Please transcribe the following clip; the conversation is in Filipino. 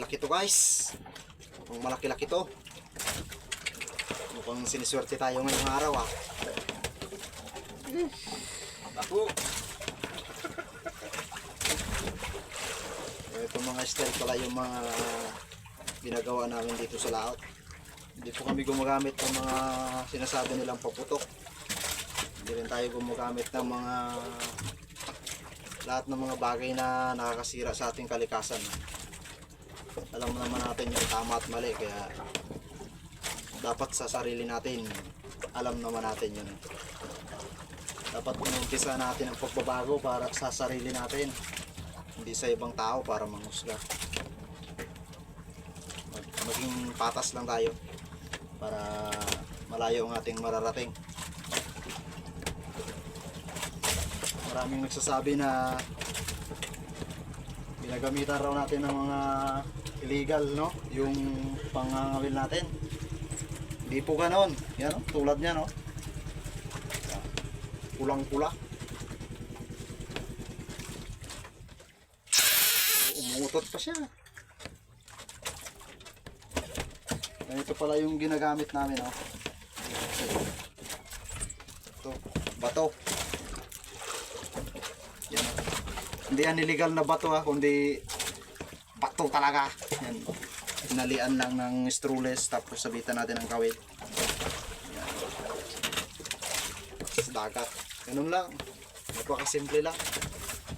malaki to guys. Mukhang malaki-laki to. Mukhang siniswerte tayo ngayong araw ah. Ako. Ito mga style pala yung mga ginagawa namin dito sa laot. Hindi po kami gumagamit ng mga sinasabi nilang paputok. Hindi rin tayo gumagamit ng mga lahat ng mga bagay na nakakasira sa ating kalikasan. Alam naman natin yung tama at mali, kaya dapat sa sarili natin alam naman natin yun. Dapat inumpisa natin ang pagbabago para sa sarili natin, hindi sa ibang tao para manghusga. Maging patas lang tayo para malayo ang ating mararating. Maraming nagsasabi na ginagamitan raw natin ng mga illegal, no? Yung pangangawil natin. Hindi po ganon. Yan, no? Tulad niya, no? Pulang-pula. Umuutot pa siya. Ito pala yung ginagamit namin, no? Ito, bato. Yan. Hindi yan illegal na bato ha, kundi bato talaga. Yan. Hinalian lang ng strules tapos sabitan natin ng kawit. Yan. Sa dagat. Ganun lang. Napakasimple lang.